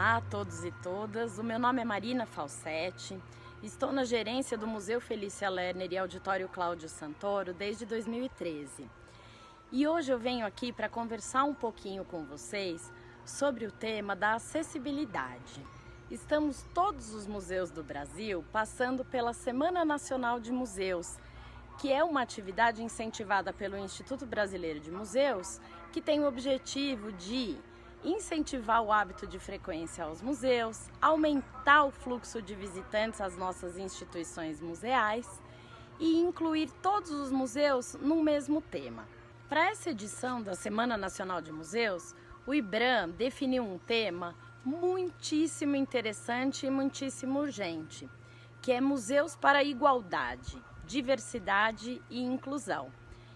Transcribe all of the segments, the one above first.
Olá a todos e todas, o meu nome é Marina Falsetti, estou na gerência do Museu Felícia Lerner e Auditório Cláudio Santoro desde 2013. E hoje eu venho aqui para conversar um pouquinho com vocês sobre o tema da acessibilidade. Estamos todos os museus do Brasil passando pela Semana Nacional de Museus, que é uma atividade incentivada pelo Instituto Brasileiro de Museus, que tem o objetivo de incentivar o hábito de frequência aos museus, aumentar o fluxo de visitantes às nossas instituições museais e incluir todos os museus no mesmo tema. Para essa edição da Semana Nacional de Museus, o IBRAM definiu um tema muitíssimo interessante e muitíssimo urgente, que é Museus para a Igualdade, Diversidade e Inclusão.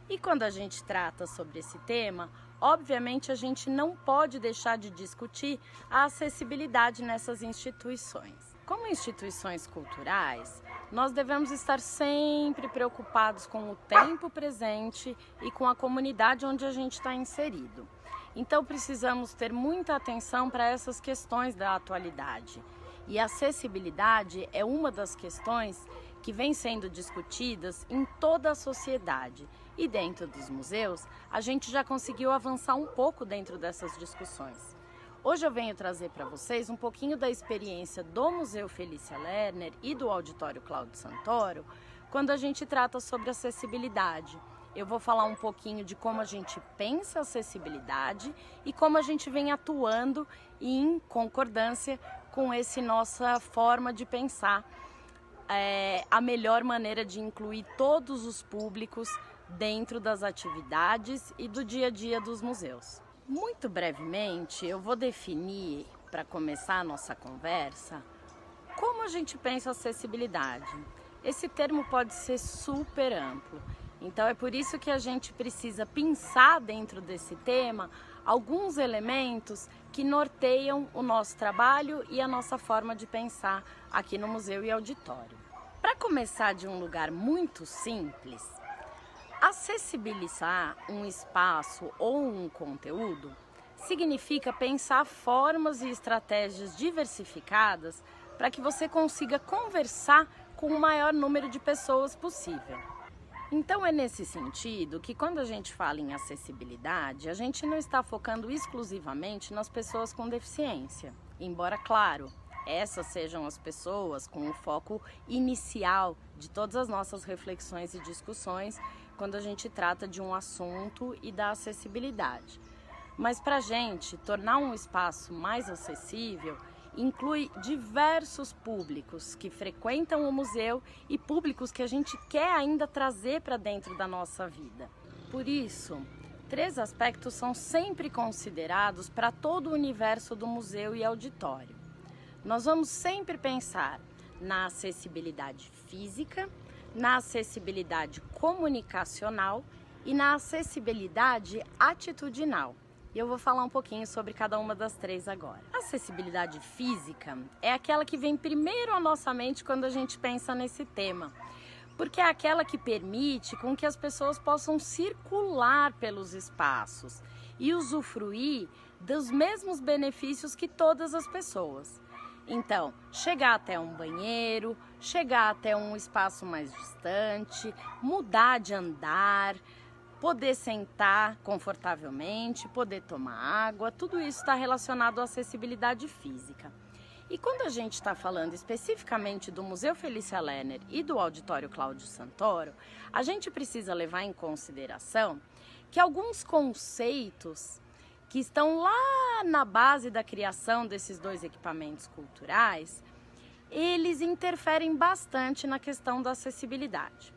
E quando a gente trata sobre esse tema, obviamente a gente não pode deixar de discutir a acessibilidade nessas instituições. Como instituições culturais, nós devemos estar sempre preocupados com o tempo presente e com a comunidade onde a gente está inserido. Então precisamos ter muita atenção para essas questões da atualidade. E a acessibilidade é uma das questões que vem sendo discutidas em toda a sociedade. E dentro dos museus, a gente já conseguiu avançar um pouco dentro dessas discussões. Hoje eu venho trazer para vocês um pouquinho da experiência do Museu Felícia Lerner e do Auditório Cláudio Santoro, quando a gente trata sobre acessibilidade. Eu vou falar um pouquinho de como a gente pensa a acessibilidade e como a gente vem atuando em concordância com essa nossa forma de pensar a melhor maneira de incluir todos os públicos dentro das atividades e do dia a dia dos museus. Muito brevemente, eu vou definir, para começar a nossa conversa, como a gente pensa acessibilidade. Esse termo pode ser super amplo, então é por isso que a gente precisa pensar dentro desse tema alguns elementos que norteiam o nosso trabalho e a nossa forma de pensar aqui no Museu e Auditório. Para começar de um lugar muito simples, acessibilizar um espaço ou um conteúdo significa pensar formas e estratégias diversificadas para que você consiga conversar com o maior número de pessoas possível. Então é nesse sentido que quando a gente fala em acessibilidade, a gente não está focando exclusivamente nas pessoas com deficiência, embora, claro, essas sejam as pessoas com o foco inicial de todas as nossas reflexões e discussões quando a gente trata de um assunto e da acessibilidade. Mas para a gente tornar um espaço mais acessível, inclui diversos públicos que frequentam o museu e públicos que a gente quer ainda trazer para dentro da nossa vida. Por isso, 3 aspectos são sempre considerados para todo o universo do museu e auditório. Nós vamos sempre pensar na acessibilidade física, na acessibilidade comunicacional e na acessibilidade atitudinal. E eu vou falar um pouquinho sobre cada uma das 3 agora. A acessibilidade física é aquela que vem primeiro à nossa mente quando a gente pensa nesse tema, porque é aquela que permite com que as pessoas possam circular pelos espaços e usufruir dos mesmos benefícios que todas as pessoas. Então, chegar até um banheiro, chegar até um espaço mais distante, mudar de andar, poder sentar confortavelmente, poder tomar água, tudo isso está relacionado à acessibilidade física. E quando a gente está falando especificamente do Museu Felícia Lerner e do Auditório Cláudio Santoro, a gente precisa levar em consideração que alguns conceitos que estão lá na base da criação desses 2 equipamentos culturais, eles interferem bastante na questão da acessibilidade.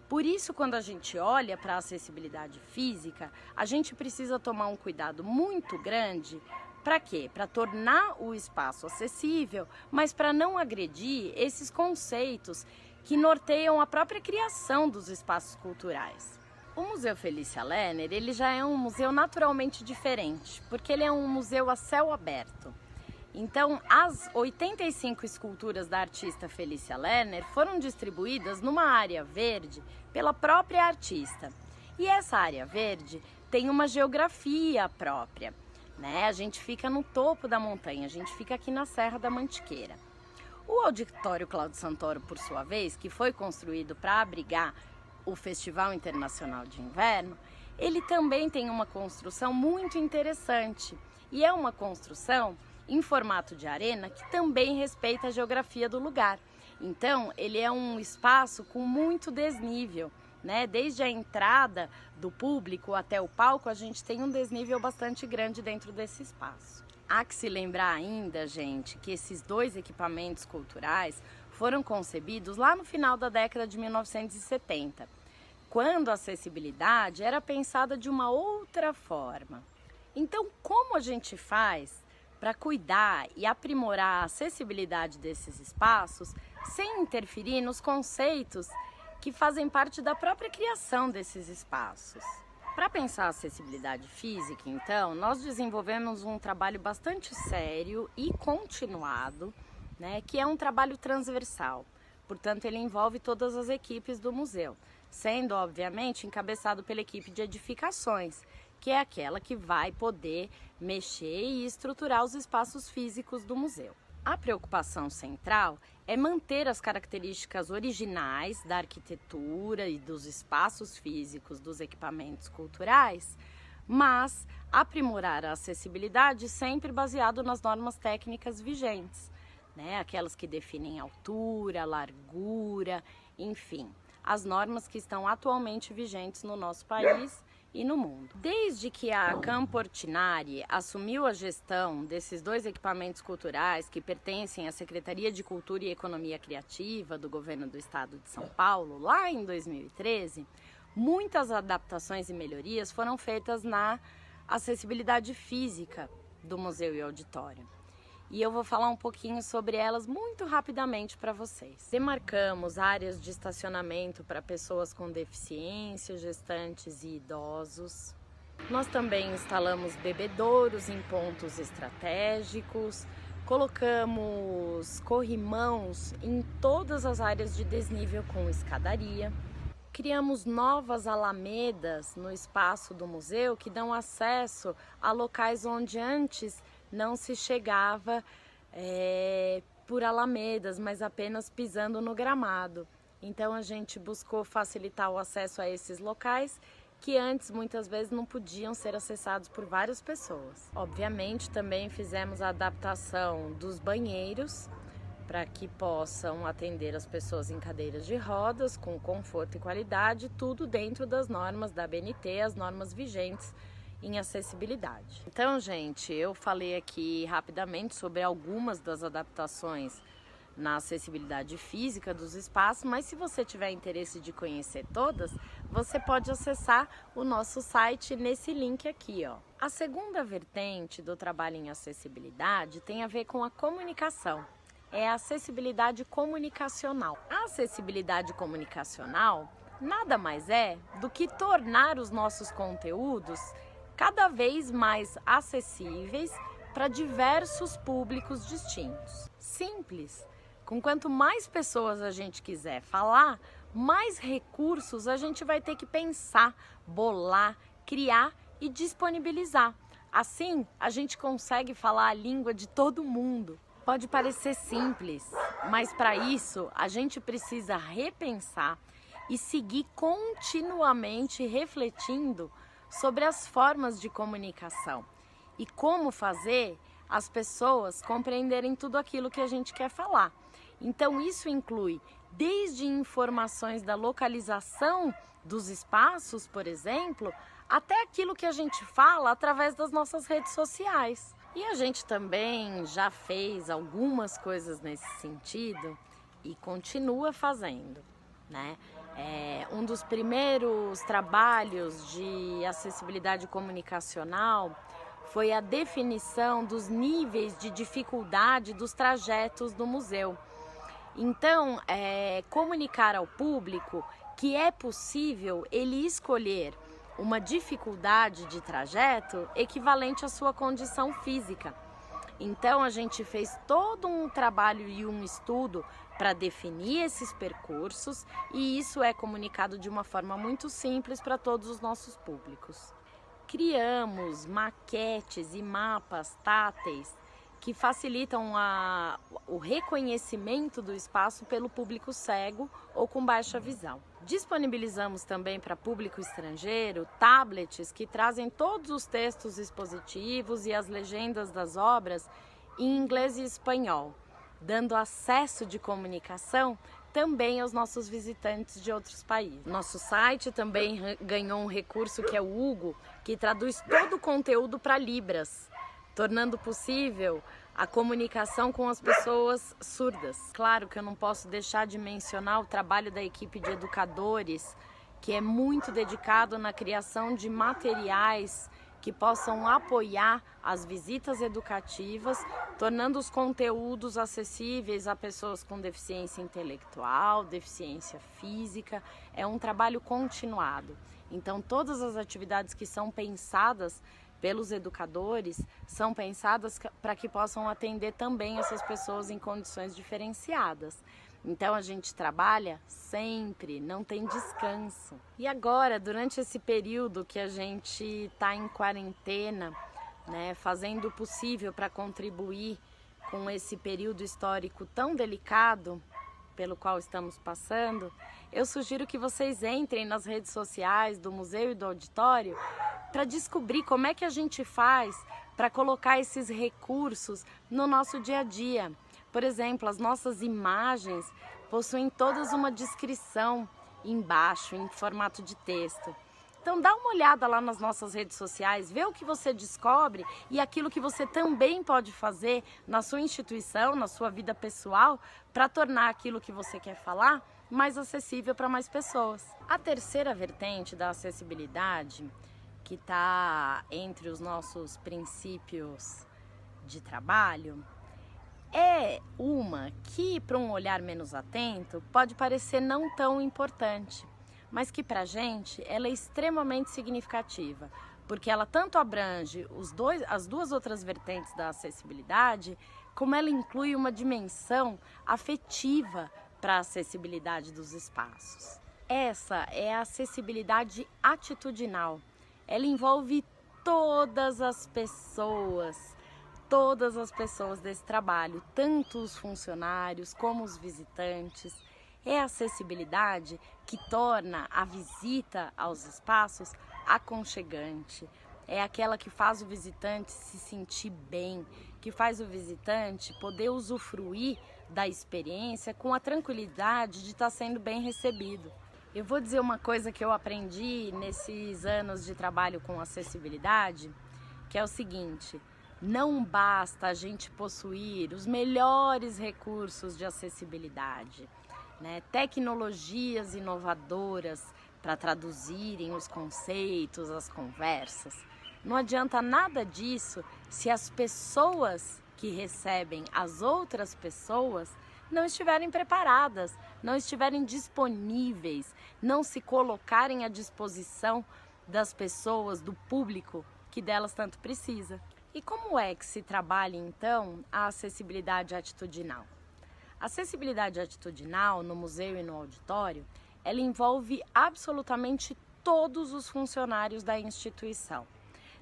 Por isso, quando a gente olha para a acessibilidade física, a gente precisa tomar um cuidado muito grande. Para quê? Para tornar o espaço acessível, mas para não agredir esses conceitos que norteiam a própria criação dos espaços culturais. O Museu Felícia Lerner, ele já é um museu naturalmente diferente, porque ele é um museu a céu aberto. Então, as 85 esculturas da artista Felícia Lerner foram distribuídas numa área verde pela própria artista. E essa área verde tem uma geografia própria. né? A gente fica no topo da montanha, a gente fica aqui na Serra da Mantiqueira. O Auditório Cláudio Santoro, por sua vez, que foi construído para abrigar o Festival Internacional de Inverno, ele também tem uma construção muito interessante. E é uma construção em formato de arena que também respeita a geografia do lugar. Então, ele é um espaço com muito desnível, né? Desde a entrada do público até o palco, a gente tem um desnível bastante grande dentro desse espaço. Há que se lembrar ainda, gente, que esses dois equipamentos culturais foram concebidos lá no final da década de 1970, quando a acessibilidade era pensada de uma outra forma. Então, como a gente faz para cuidar e aprimorar a acessibilidade desses espaços sem interferir nos conceitos que fazem parte da própria criação desses espaços? Para pensar a acessibilidade física, então, nós desenvolvemos um trabalho bastante sério e continuado, né, que é um trabalho transversal. Portanto, ele envolve todas as equipes do museu, sendo, obviamente, encabeçado pela equipe de edificações, que é aquela que vai poder mexer e estruturar os espaços físicos do museu. A preocupação central é manter as características originais da arquitetura e dos espaços físicos dos equipamentos culturais, mas aprimorar a acessibilidade sempre baseado nas normas técnicas vigentes, né? Aquelas que definem altura, largura, enfim, as normas que estão atualmente vigentes no nosso país e no mundo. Desde que a Camportinari assumiu a gestão desses dois equipamentos culturais que pertencem à Secretaria de Cultura e Economia Criativa do Governo do Estado de São Paulo, lá em 2013, muitas adaptações e melhorias foram feitas na acessibilidade física do museu e auditório. E eu vou falar um pouquinho sobre elas muito rapidamente para vocês. Demarcamos áreas de estacionamento para pessoas com deficiência, gestantes e idosos. Nós também instalamos bebedouros em pontos estratégicos, colocamos corrimãos em todas as áreas de desnível com escadaria. Criamos novas alamedas no espaço do museu que dão acesso a locais onde antes não se chegava por alamedas, mas apenas pisando no gramado. Então a gente buscou facilitar o acesso a esses locais que antes muitas vezes não podiam ser acessados por várias pessoas. Obviamente também fizemos a adaptação dos banheiros para que possam atender as pessoas em cadeiras de rodas com conforto e qualidade, tudo dentro das normas da ABNT, as normas vigentes em acessibilidade. Então, gente, eu falei aqui rapidamente sobre algumas das adaptações na acessibilidade física dos espaços, mas se você tiver interesse de conhecer todas, você pode acessar o nosso site nesse link aqui, ó. A segunda vertente do trabalho em acessibilidade tem a ver com a comunicação. É a acessibilidade comunicacional. A acessibilidade comunicacional nada mais é do que tornar os nossos conteúdos cada vez mais acessíveis para diversos públicos distintos. Simples. Com quanto mais pessoas a gente quiser falar, mais recursos a gente vai ter que pensar, bolar, criar e disponibilizar. Assim, a gente consegue falar a língua de todo mundo. Pode parecer simples, mas para isso a gente precisa repensar e seguir continuamente refletindo sobre as formas de comunicação e como fazer as pessoas compreenderem tudo aquilo que a gente quer falar. Então isso inclui desde informações da localização dos espaços, por exemplo, até aquilo que a gente fala através das nossas redes sociais. E a gente também já fez algumas coisas nesse sentido e continua fazendo, né? Um dos primeiros trabalhos de acessibilidade comunicacional foi a definição dos níveis de dificuldade dos trajetos do museu. Então, comunicar ao público que é possível ele escolher uma dificuldade de trajeto equivalente à sua condição física. Então a gente fez todo um trabalho e um estudo para definir esses percursos e isso é comunicado de uma forma muito simples para todos os nossos públicos. criamos maquetes e mapas táteis que facilitam o reconhecimento do espaço pelo público cego ou com baixa visão. Disponibilizamos também para público estrangeiro tablets que trazem todos os textos expositivos e as legendas das obras em inglês e espanhol, dando acesso de comunicação também aos nossos visitantes de outros países. Nosso site também ganhou um recurso que é o Hugo, que traduz todo o conteúdo para Libras, tornando possível a comunicação com as pessoas surdas. Claro que eu não posso deixar de mencionar o trabalho da equipe de educadores, que é muito dedicado na criação de materiais que possam apoiar as visitas educativas, tornando os conteúdos acessíveis a pessoas com deficiência intelectual, deficiência física. É um trabalho continuado. Então, todas as atividades que são pensadas pelos educadores são pensadas para que possam atender também essas pessoas em condições diferenciadas. Então a gente trabalha sempre, não tem descanso. E agora, durante esse período que a gente está em quarentena, né, fazendo o possível para contribuir com esse período histórico tão delicado pelo qual estamos passando, eu sugiro que vocês entrem nas redes sociais do museu e do auditório para descobrir como é que a gente faz para colocar esses recursos no nosso dia a dia. Por exemplo, as nossas imagens possuem todas uma descrição embaixo, em formato de texto. Então dá uma olhada lá nas nossas redes sociais, vê o que você descobre e aquilo que você também pode fazer na sua instituição, na sua vida pessoal, para tornar aquilo que você quer falar mais acessível para mais pessoas. A terceira vertente da acessibilidade, que está entre os nossos princípios de trabalho, é uma que, para um olhar menos atento, pode parecer não tão importante, mas que para a gente ela é extremamente significativa, porque ela tanto abrange as duas outras vertentes da acessibilidade, como ela inclui uma dimensão afetiva para a acessibilidade dos espaços. Essa é a acessibilidade atitudinal. Ela envolve todas as pessoas desse trabalho, tanto os funcionários como os visitantes. É a acessibilidade que torna a visita aos espaços aconchegante. É aquela que faz o visitante se sentir bem, que faz o visitante poder usufruir da experiência com a tranquilidade de estar sendo bem recebido. Eu vou dizer uma coisa que eu aprendi nesses anos de trabalho com acessibilidade, que é o seguinte: não basta a gente possuir os melhores recursos de acessibilidade, né? Tecnologias inovadoras para traduzirem os conceitos, as conversas. Não adianta nada disso se as pessoas que recebem as outras pessoas não estiverem preparadas, não estiverem disponíveis, não se colocarem à disposição das pessoas, do público que delas tanto precisa. E como é que se trabalha então a acessibilidade atitudinal? A acessibilidade atitudinal no museu e no auditório, ela envolve absolutamente todos os funcionários da instituição.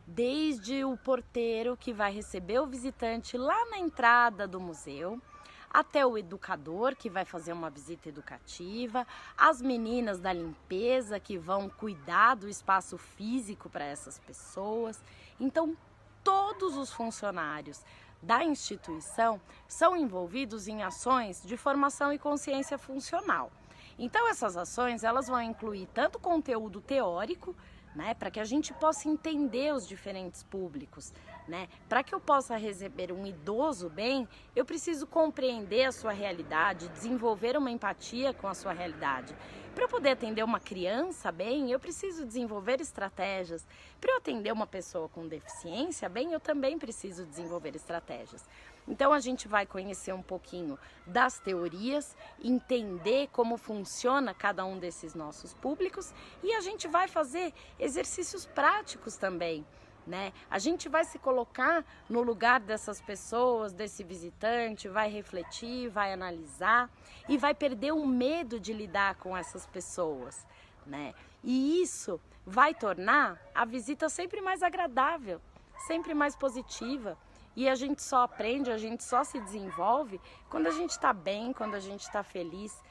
Desde o porteiro que vai receber o visitante lá na entrada do museu, até o educador que vai fazer uma visita educativa, as meninas da limpeza que vão cuidar do espaço físico para essas pessoas. Então, todos os funcionários da instituição são envolvidos em ações de formação e consciência funcional. Então, essas ações elas vão incluir tanto conteúdo teórico, né, para que a gente possa entender os diferentes públicos, né? Para que eu possa receber um idoso bem, eu preciso compreender a sua realidade, desenvolver uma empatia com a sua realidade. Para eu poder atender uma criança bem, eu preciso desenvolver estratégias. Para eu atender uma pessoa com deficiência bem, eu também preciso desenvolver estratégias. Então a gente vai conhecer um pouquinho das teorias, entender como funciona cada um desses nossos públicos e a gente vai fazer exercícios práticos também, né? A gente vai se colocar no lugar dessas pessoas, desse visitante, vai refletir, vai analisar e vai perder o medo de lidar com essas pessoas, né? E isso vai tornar a visita sempre mais agradável, sempre mais positiva. E a gente só aprende, a gente só se desenvolve quando a gente está bem, quando a gente está feliz.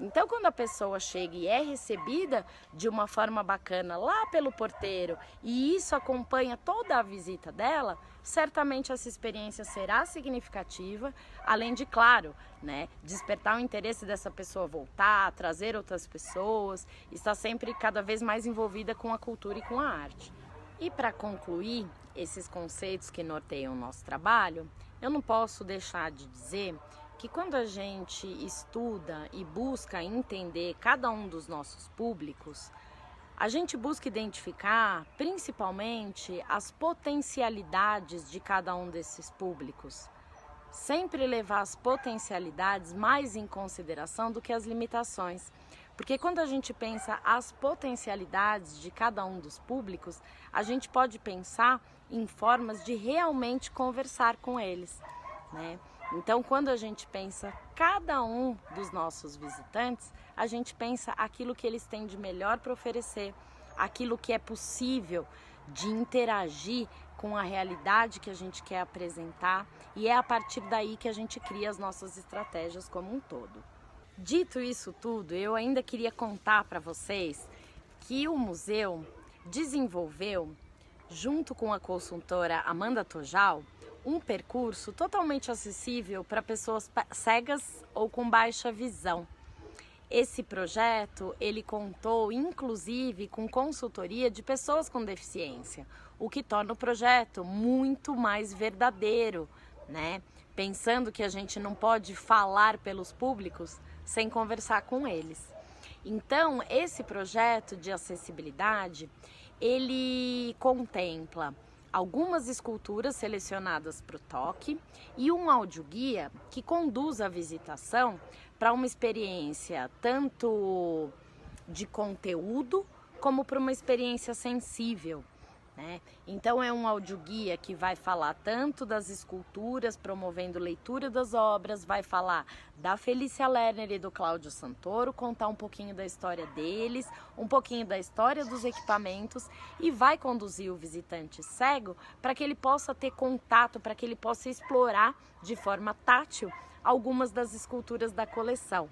Então, quando a pessoa chega e é recebida de uma forma bacana lá pelo porteiro e isso acompanha toda a visita dela, certamente essa experiência será significativa, além de, claro, né, despertar o interesse dessa pessoa voltar, trazer outras pessoas, estar sempre cada vez mais envolvida com a cultura e com a arte. E para concluir esses conceitos que norteiam o nosso trabalho, eu não posso deixar de dizer que quando a gente estuda e busca entender cada um dos nossos públicos, a gente busca identificar principalmente as potencialidades de cada um desses públicos. Sempre levar as potencialidades mais em consideração do que as limitações. Porque quando a gente pensa as potencialidades de cada um dos públicos, a gente pode pensar em formas de realmente conversar com eles, né? Então, quando a gente pensa cada um dos nossos visitantes, a gente pensa aquilo que eles têm de melhor para oferecer, aquilo que é possível de interagir com a realidade que a gente quer apresentar, e é a partir daí que a gente cria as nossas estratégias como um todo. Dito isso tudo, eu ainda queria contar para vocês que o museu desenvolveu, junto com a consultora Amanda Tojal, um percurso totalmente acessível para pessoas cegas ou com baixa visão. Esse projeto, ele contou inclusive com consultoria de pessoas com deficiência, o que torna o projeto muito mais verdadeiro, né? Pensando que a gente não pode falar pelos públicos sem conversar com eles. Então, esse projeto de acessibilidade, ele contempla algumas esculturas selecionadas para o toque e um audioguia que conduz a visitação para uma experiência tanto de conteúdo como para uma experiência sensível, né? Então é um audioguia que vai falar tanto das esculturas, promovendo leitura das obras, vai falar da Felícia Lerner e do Cláudio Santoro, contar um pouquinho da história deles, um pouquinho da história dos equipamentos e vai conduzir o visitante cego para que ele possa ter contato, para que ele possa explorar de forma tátil algumas das esculturas da coleção.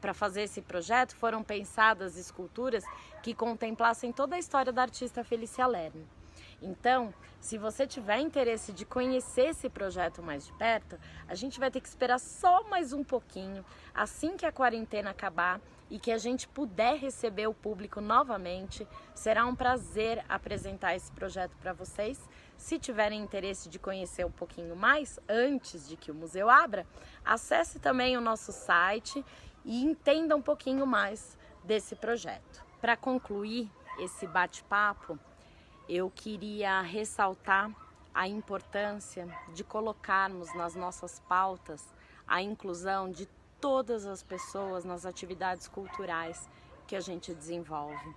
Para fazer esse projeto foram pensadas esculturas que contemplassem toda a história da artista Felícia Lerner. Então, se você tiver interesse de conhecer esse projeto mais de perto, a gente vai ter que esperar só mais um pouquinho, assim que a quarentena acabar e que a gente puder receber o público novamente. Será um prazer apresentar esse projeto para vocês. Se tiverem interesse de conhecer um pouquinho mais, antes de que o museu abra, acesse também o nosso site e entenda um pouquinho mais desse projeto. Para concluir esse bate-papo, eu queria ressaltar a importância de colocarmos nas nossas pautas a inclusão de todas as pessoas nas atividades culturais que a gente desenvolve.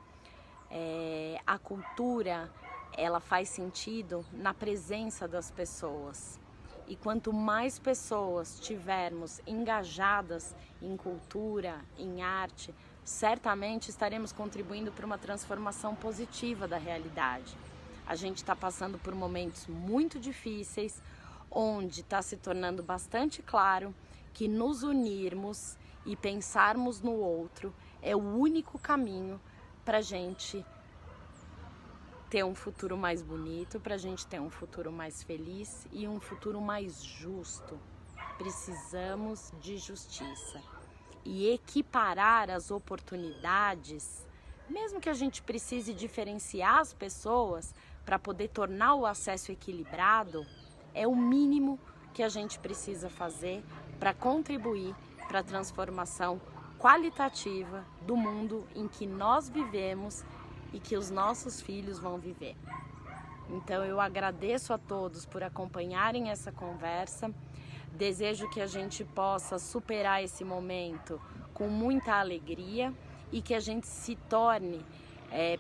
A cultura, ela faz sentido na presença das pessoas. E quanto mais pessoas tivermos engajadas em cultura, em arte, certamente estaremos contribuindo para uma transformação positiva da realidade. A gente está passando por momentos muito difíceis, onde está se tornando bastante claro que nos unirmos e pensarmos no outro é o único caminho para a gente ter um futuro mais bonito, para a gente ter um futuro mais feliz e um futuro mais justo. Precisamos de justiça e equiparar as oportunidades, mesmo que a gente precise diferenciar as pessoas para poder tornar o acesso equilibrado, é o mínimo que a gente precisa fazer para contribuir para a transformação qualitativa do mundo em que nós vivemos e que os nossos filhos vão viver. Então eu agradeço a todos por acompanharem essa conversa, desejo que a gente possa superar esse momento com muita alegria e que a gente se torne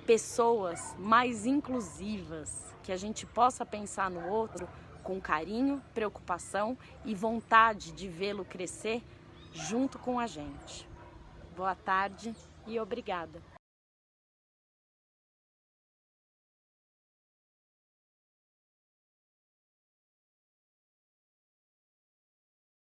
pessoas mais inclusivas, que a gente possa pensar no outro com carinho, preocupação e vontade de vê-lo crescer junto com a gente. Boa tarde e obrigada.